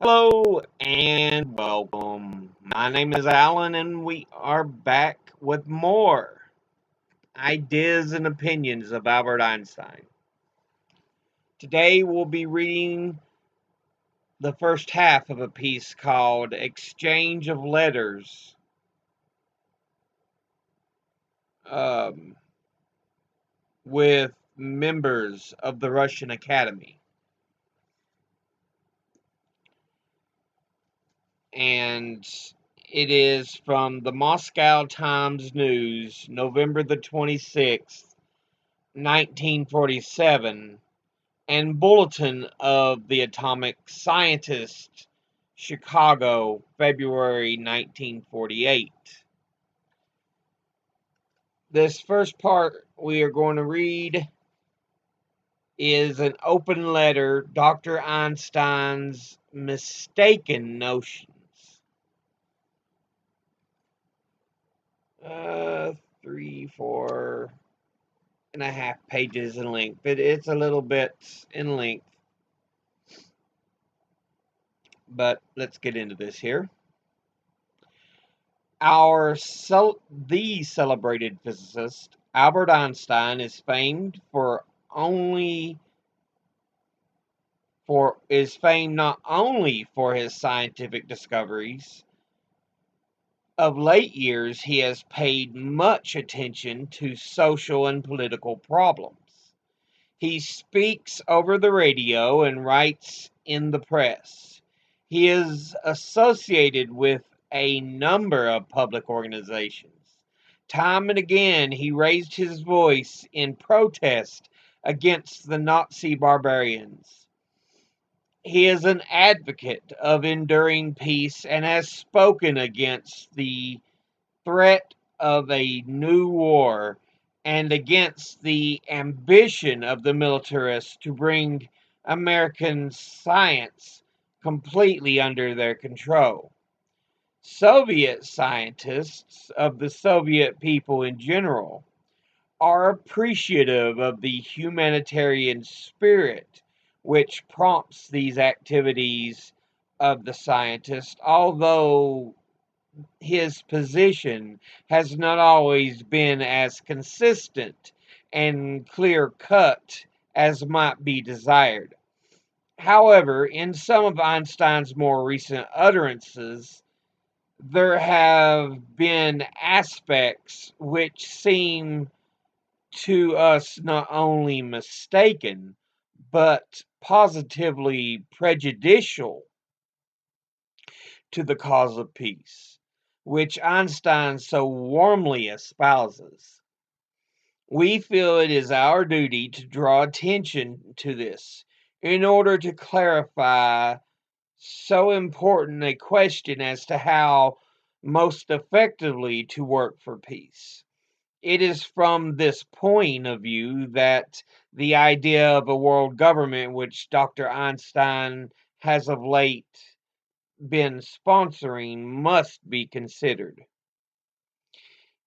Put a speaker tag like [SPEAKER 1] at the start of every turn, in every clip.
[SPEAKER 1] Hello and welcome. My name is Alan, and we are back with more ideas and opinions of Albert Einstein. Today we'll be reading the first half of a piece called Exchange of Letters um, with members of the Russian Academy. And it is from the Moscow Times News, November the 26th, 1947, and Bulletin of the Atomic Scientist, Chicago, February 1948. This first part we are going to read is an open letter, Dr. Einstein's Mistaken Notions. 3.5 pages in length. It's a little bit in length, but let's get into this here. The celebrated physicist Albert Einstein is famed not only for his scientific discoveries. Of late years, he has paid much attention to social and political problems. He speaks over the radio and writes in the press. He is associated with a number of public organizations. Time and again, he raised his voice in protest against the Nazi barbarians. He is an advocate of enduring peace and has spoken against the threat of a new war and against the ambition of the militarists to bring American science completely under their control. Soviet scientists of the Soviet people in general are appreciative of the humanitarian spirit which prompts these activities of the scientist, although his position has not always been as consistent and clear cut as might be desired. However, in some of Einstein's more recent utterances, there have been aspects which seem to us not only mistaken, but positively prejudicial to the cause of peace, which Einstein so warmly espouses. We feel it is our duty to draw attention to this in order to clarify so important a question as to how most effectively to work for peace. It is from this point of view that the idea of a world government, which Dr. Einstein has of late been sponsoring, must be considered.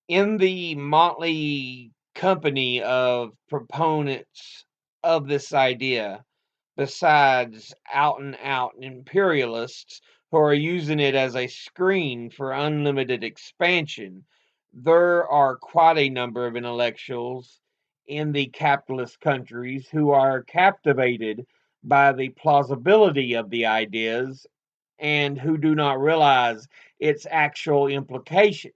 [SPEAKER 1] In the motley company of proponents of this idea, besides out and out imperialists who are using it as a screen for unlimited expansion, there are quite a number of intellectuals in the capitalist countries who are captivated by the plausibility of the ideas and who do not realize its actual implications.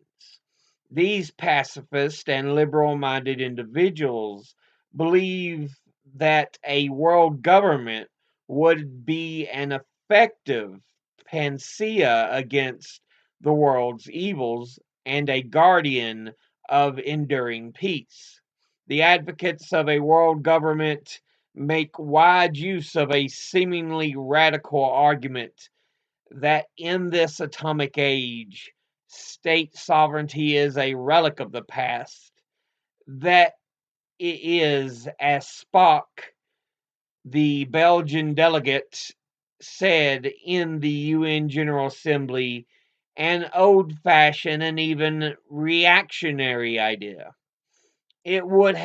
[SPEAKER 1] These pacifist and liberal minded individuals believe that a world government would be an effective panacea against the world's evils and a guardian of enduring peace. The advocates of a world government make wide use of a seemingly radical argument that in this atomic age, state sovereignty is a relic of the past, that it is, as Spock, the Belgian delegate, said in the UN General Assembly, an old fashioned and even reactionary idea. It would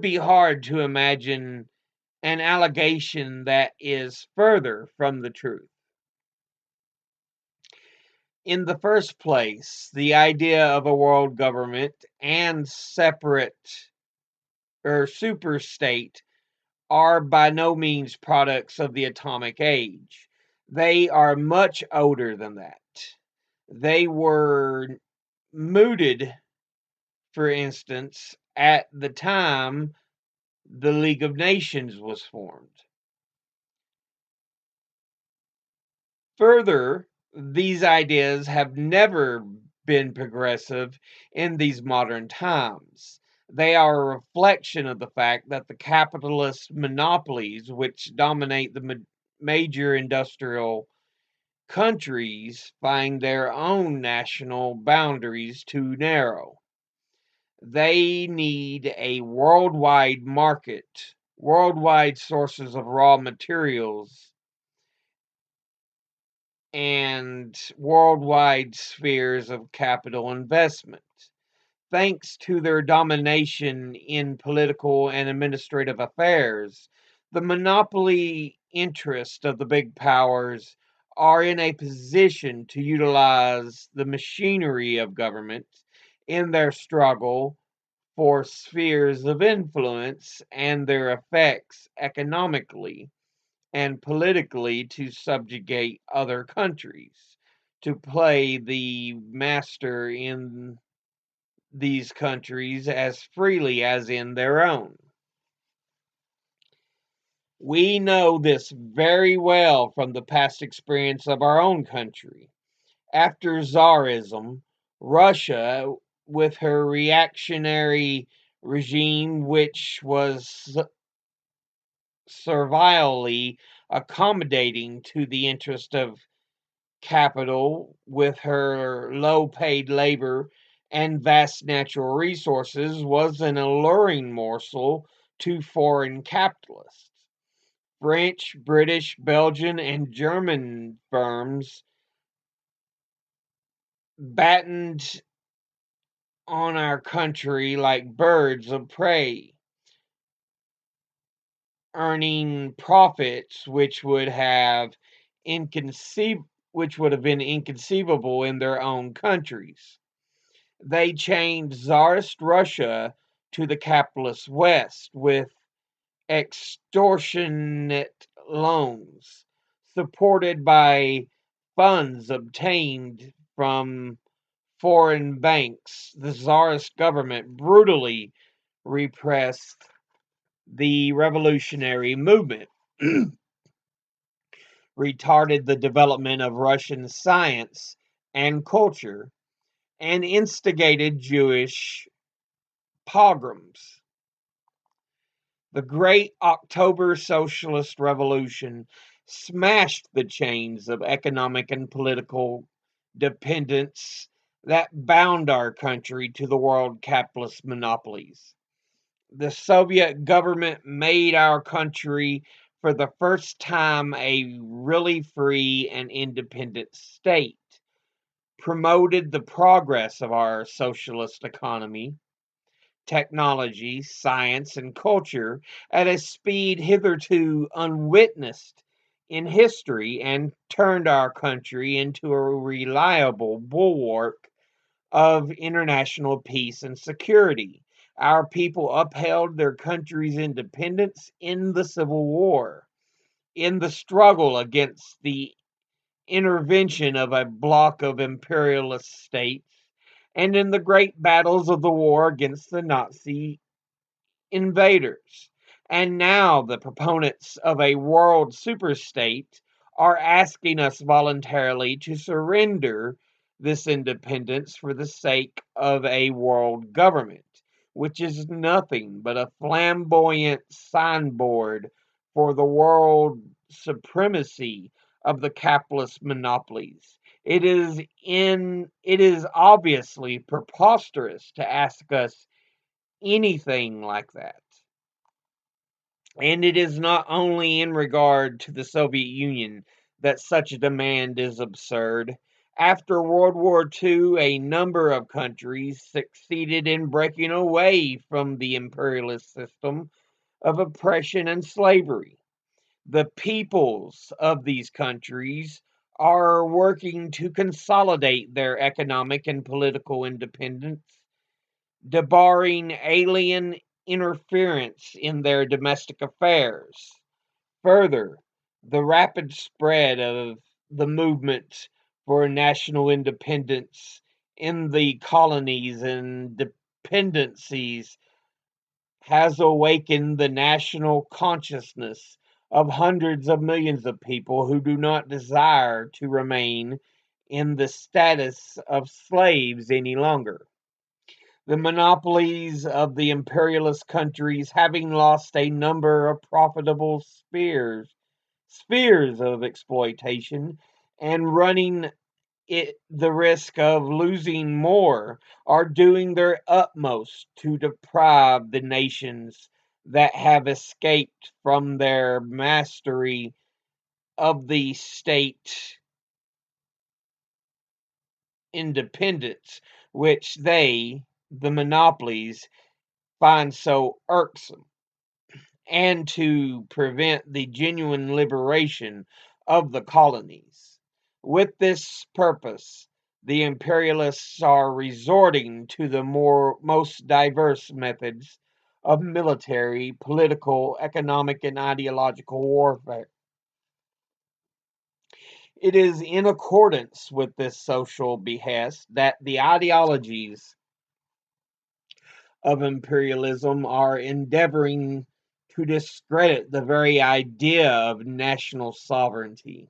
[SPEAKER 1] be hard to imagine an allegation that is further from the truth. In the first place, the idea of a world government and separate or super state are by no means products of the atomic age. They are much older than that. They were mooted, for instance, at the time the League of Nations was formed. Further, these ideas have never been progressive in these modern times. They are a reflection of the fact that the capitalist monopolies which dominate the major industrial countries find their own national boundaries too narrow. They need a worldwide market, worldwide sources of raw materials, and worldwide spheres of capital investment. Thanks to their domination in political and administrative affairs, the monopoly interests of the big powers are in a position to utilize the machinery of government in their struggle for spheres of influence and their effects economically and politically to subjugate other countries, to play the master in these countries as freely as in their own. We know this very well from the past experience of our own country. After Tsarism, Russia, with her reactionary regime, which was servilely accommodating to the interest of capital, with her low paid labor and vast natural resources, was an alluring morsel to foreign capitalists. French, British, Belgian, and German firms battened on our country like birds of prey, earning profits which would have been inconceivable in their own countries. They chained Tsarist Russia to the capitalist West with extortionate loans, supported by funds obtained from foreign banks. The Tsarist government brutally repressed the revolutionary movement, retarded the development of Russian science and culture, and instigated Jewish pogroms. The Great October Socialist Revolution smashed the chains of economic and political dependence that bound our country to the world capitalist monopolies. The Soviet government made our country for the first time a really free and independent state, promoted the progress of our socialist economy, technology, science, and culture at a speed hitherto unwitnessed in history, and turned our country into a reliable bulwark of international peace and security. Our people upheld their country's independence in the Civil War, in the struggle against the intervention of a bloc of imperialist states, and in the great battles of the war against the Nazi invaders. And now the proponents of a world superstate are asking us voluntarily to surrender this independence for the sake of a world government, which is nothing but a flamboyant signboard for the world supremacy of the capitalist monopolies. It is obviously preposterous to ask us anything like that. And it is not only in regard to the Soviet Union that such a demand is absurd. After World War II, a number of countries succeeded in breaking away from the imperialist system of oppression and slavery. The peoples of these countries are working to consolidate their economic and political independence, debarring alien interference in their domestic affairs. Further, the rapid spread of the movement for national independence in the colonies and dependencies has awakened the national consciousness of hundreds of millions of people who do not desire to remain in the status of slaves any longer. The monopolies of the imperialist countries, having lost a number of profitable spheres of exploitation, and running the risk of losing more, are doing their utmost to deprive the nations that have escaped from their mastery of the state independence, which they, the monopolies, find so irksome, and to prevent the genuine liberation of the colonies. With this purpose, the imperialists are resorting to the most diverse methods of military, political, economic, and ideological warfare. It is in accordance with this social behest that the ideologies of imperialism are endeavoring to discredit the very idea of national sovereignty.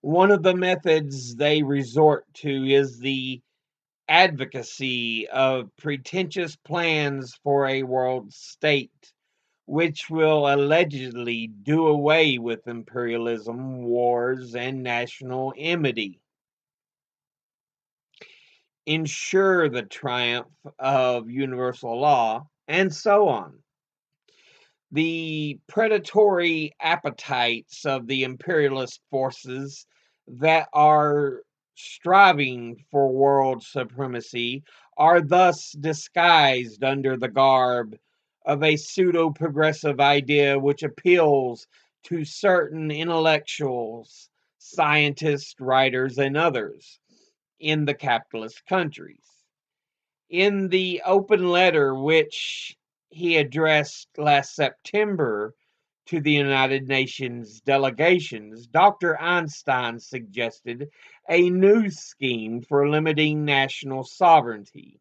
[SPEAKER 1] One of the methods they resort to is the advocacy of pretentious plans for a world state, which will allegedly do away with imperialism, wars, and national enmity, ensure the triumph of universal law, and so on. The predatory appetites of the imperialist forces that are striving for world supremacy are thus disguised under the garb of a pseudo progressive idea which appeals to certain intellectuals, scientists, writers, and others in the capitalist countries. In the open letter which he addressed last September to the United Nations delegations, Dr. Einstein suggested a new scheme for limiting national sovereignty.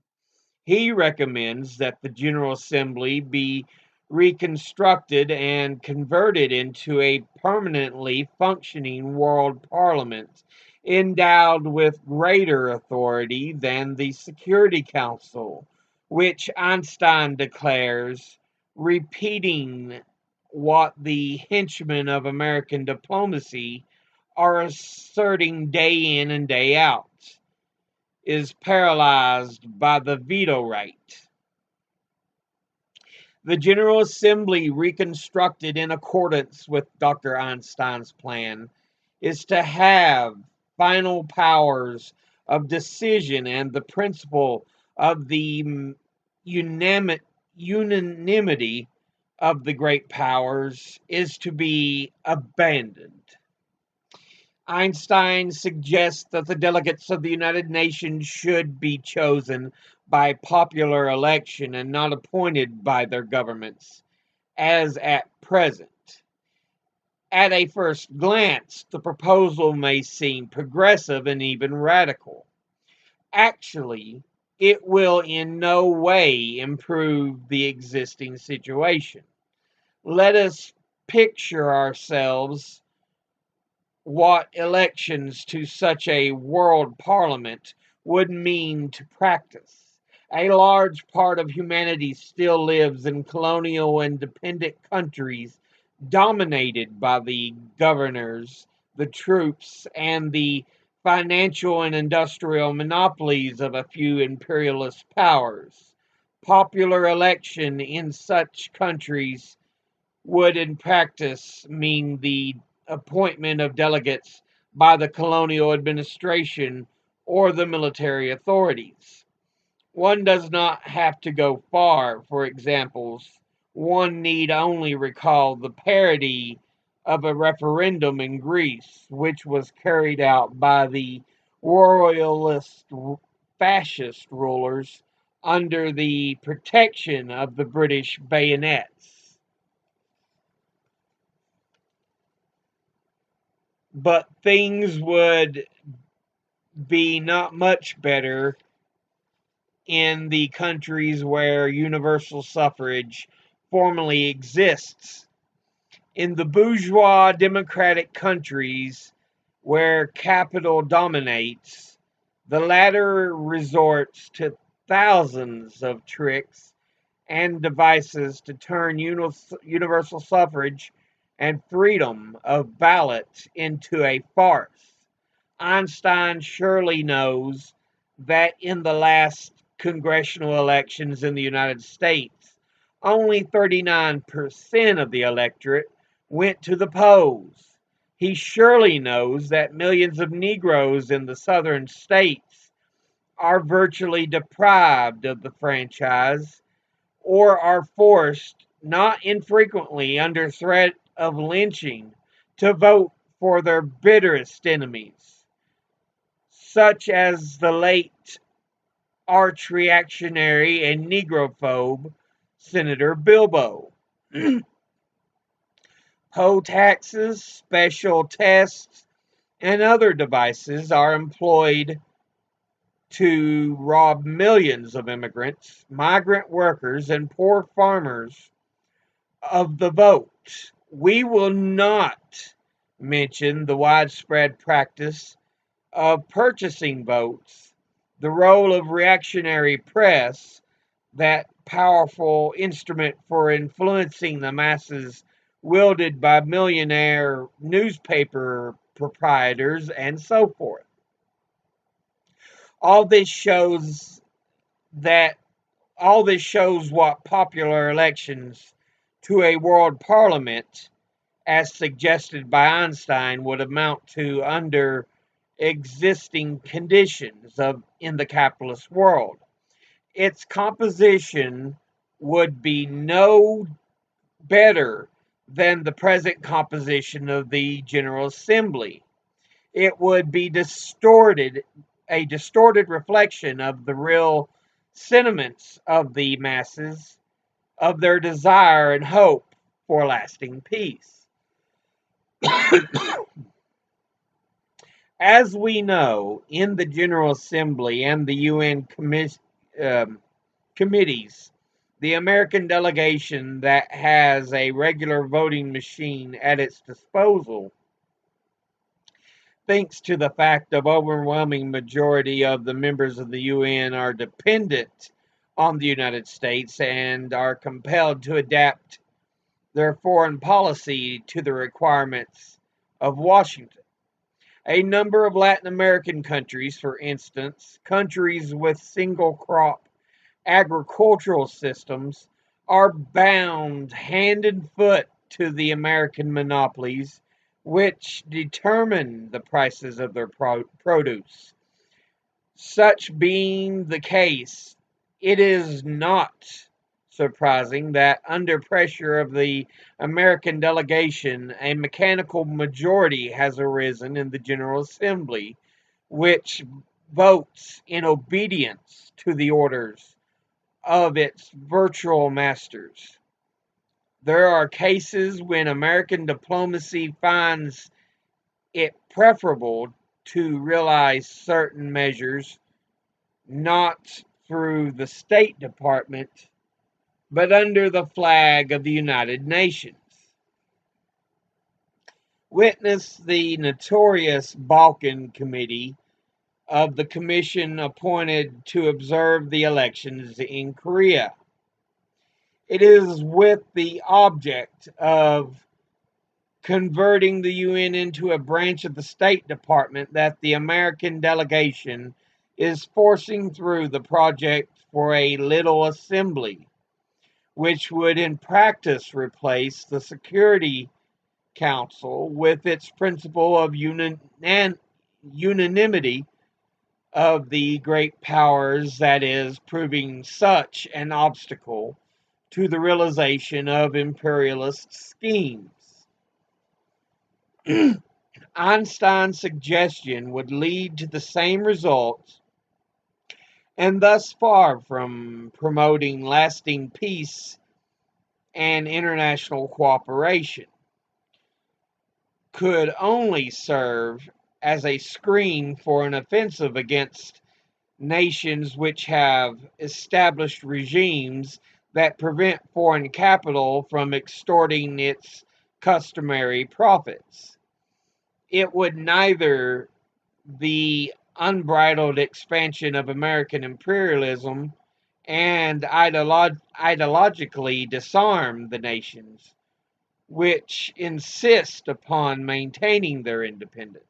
[SPEAKER 1] He recommends that the General Assembly be reconstructed and converted into a permanently functioning world parliament endowed with greater authority than the Security Council, which Einstein declares, repeating what the henchmen of American diplomacy are asserting day in and day out, is paralyzed by the veto right. The General Assembly, reconstructed in accordance with Dr. Einstein's plan, is to have final powers of decision, and the principle of the unanimity of the great powers is to be abandoned. Einstein suggests that the delegates of the United Nations should be chosen by popular election and not appointed by their governments, as at present. At a first glance, the proposal may seem progressive and even radical. Actually, it will in no way improve the existing situation. Let us picture ourselves what elections to such a world parliament would mean to practice. A large part of humanity still lives in colonial and dependent countries dominated by the governors, the troops, and the financial and industrial monopolies of a few imperialist powers. Popular election in such countries would in practice mean the appointment of delegates by the colonial administration or the military authorities. One does not have to go far for examples One need only recall the parody of a referendum in Greece, which was carried out by the royalist fascist rulers under the protection of the British bayonets. But things would be not much better in the countries where universal suffrage formally exists. In the bourgeois democratic countries where capital dominates, the latter resorts to thousands of tricks and devices to turn universal suffrage and freedom of ballot into a farce. Einstein surely knows that in the last congressional elections in the United States, only 39% of the electorate went to the polls. He surely knows that millions of Negroes in the southern states are virtually deprived of the franchise or are forced, not infrequently under threat of lynching, to vote for their bitterest enemies, such as the late arch reactionary and negrophobe Senator Bilbo. Poll taxes, special tests, and other devices are employed to rob millions of immigrants, migrant workers, and poor farmers of the vote. We will not mention the widespread practice of purchasing votes, the role of reactionary press, that powerful instrument for influencing the masses wielded by millionaire newspaper proprietors, and so forth. All this shows that all this shows what popular elections to a world parliament, as suggested by Einstein, would amount to under existing conditions of in the capitalist world. Its composition would be no better than the present composition of the General Assembly. It would be a distorted reflection of the real sentiments of the masses, of their desire and hope for lasting peace. As we know, in the General Assembly and the UN committees, the American delegation that has a regular voting machine at its disposal, thanks to the fact of overwhelming majority of the members of the UN are dependent on the United States and are compelled to adapt their foreign policy to the requirements of Washington. A number of Latin American countries, for instance, countries with single crop agricultural systems, are bound hand and foot to the American monopolies, which determine the prices of their produce. Such being the case, it is not surprising that under pressure of the American delegation, a mechanical majority has arisen in the General Assembly, which votes in obedience to the orders of its virtual masters. There are cases when American diplomacy finds it preferable to realize certain measures not through the State Department, but under the flag of the United Nations. Witness the notorious Balkan Committee of the commission appointed to observe the elections in Korea. It is with the object of converting the UN into a branch of the State Department that the American delegation is forcing through the project for a little assembly, which would in practice replace the Security Council with its principle of unanimity of the great powers that is proving such an obstacle to the realization of imperialist schemes. Einstein's suggestion would lead to the same results, and thus far from promoting lasting peace and international cooperation, could only serve as a screen for an offensive against nations which have established regimes that prevent foreign capital from extorting its customary profits. It would neither the unbridled expansion of American imperialism and ideologically disarm the nations which insist upon maintaining their independence.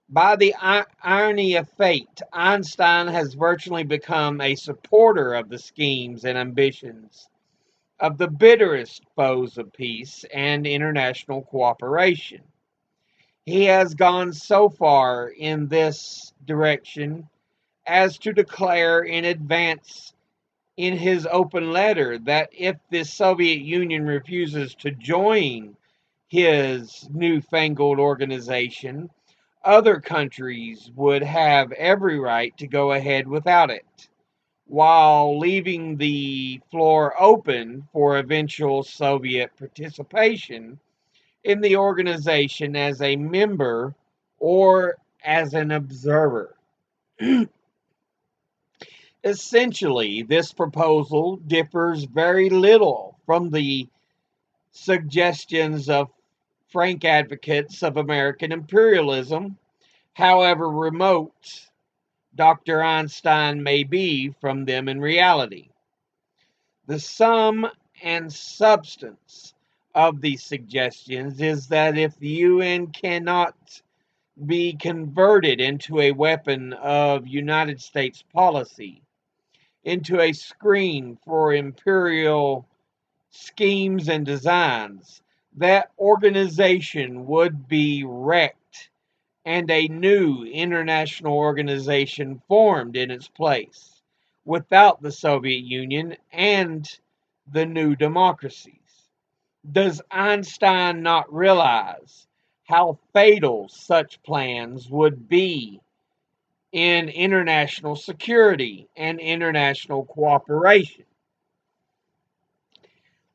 [SPEAKER 1] By the irony of fate, Einstein has virtually become a supporter of the schemes and ambitions of the bitterest foes of peace and international cooperation. He has gone so far in this direction as to declare in advance in his open letter that if the Soviet Union refuses to join his newfangled organization, other countries would have every right to go ahead without it, while leaving the floor open for eventual Soviet participation in the organization as a member or as an observer. Essentially, this proposal differs very little from the suggestions of frank advocates of American imperialism, however remote Dr. Einstein may be from them in reality. The sum and substance of these suggestions is that if the UN cannot be converted into a weapon of United States policy, into a screen for imperial schemes and designs, that organization would be wrecked and a new international organization formed in its place without the Soviet Union and the new democracies. Does Einstein not realize how fatal such plans would be in international security and international cooperation?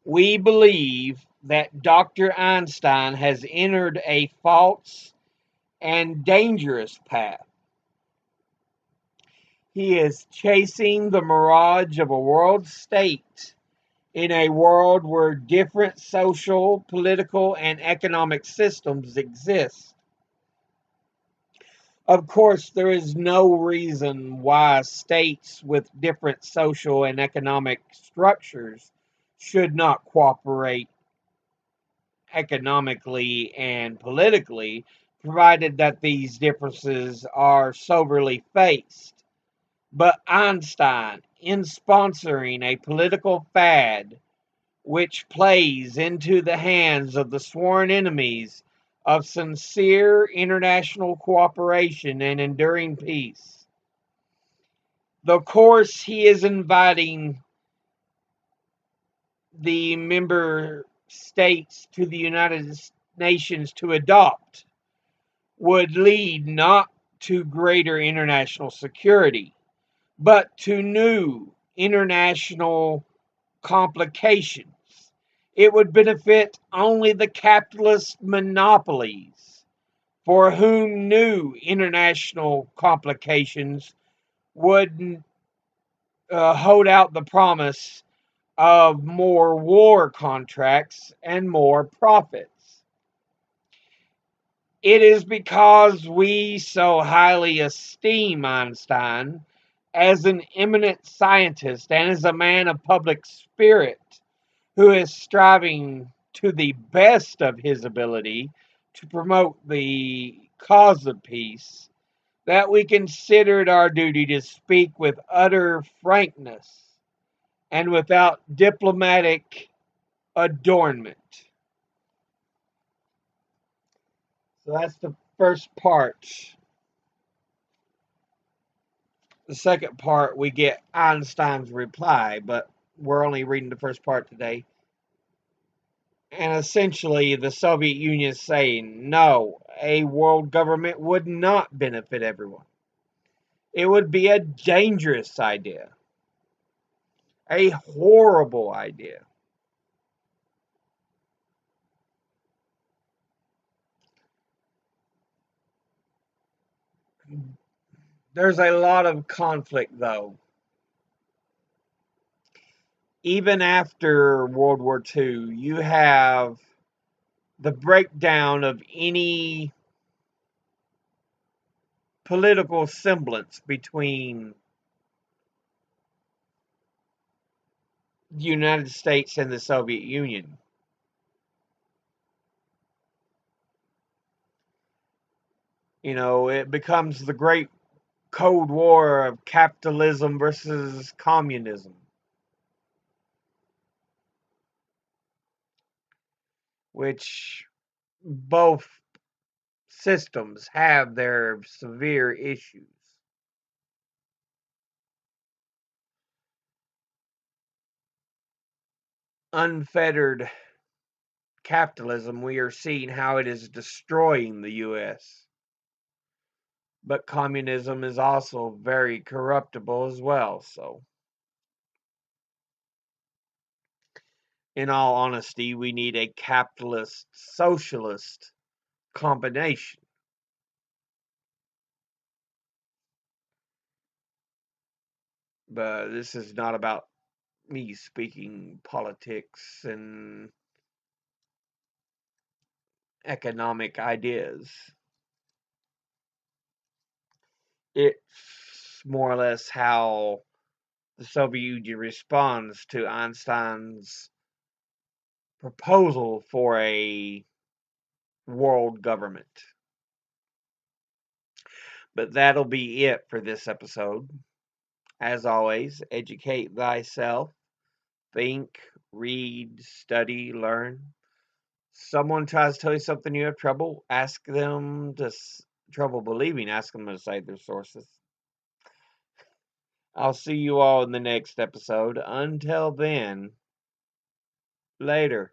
[SPEAKER 1] We believe that Dr. Einstein has entered a false and dangerous path. He is chasing the mirage of a world state in a world where different social, political, and economic systems exist. Of course, there is no reason why states with different social and economic structures should not cooperate economically and politically, provided that these differences are soberly faced. But Einstein, in sponsoring a political fad which plays into the hands of the sworn enemies of sincere international cooperation and enduring peace, the course he is inviting the member states to the United Nations to adopt would lead not to greater international security, but to new international complications. It would benefit only the capitalist monopolies for whom new international complications would hold out the promise of more war contracts and more profits. It is because we so highly esteem Einstein as an eminent scientist and as a man of public spirit who is striving to the best of his ability to promote the cause of peace that we consider it our duty to speak with utter frankness and without diplomatic adornment. So that's the first part The second part, we get Einstein's reply, but we're only reading the first part today. And essentially, the Soviet Union is saying, no, a world government would not benefit everyone. It would be a dangerous idea, a horrible idea. There's a lot of conflict, though. Even after World War II, you have the breakdown of any political semblance between the United States and the Soviet Union. It becomes the great Cold War of capitalism versus communism, which both systems have their severe issues. Unfettered capitalism, we are seeing how it is destroying the US. But communism is also very corruptible as well. So, in all honesty, we need a capitalist socialist combination. But this is not about me speaking politics and economic ideas. It's more or less how the Soviet Union responds to Einstein's proposal for a world government. But that'll be it for this episode. As always, educate thyself, think, read, study, learn. Someone tries to tell you something you have trouble, ask them to trouble believing, ask them to cite their sources. I'll see you all in the next episode. Until then, later.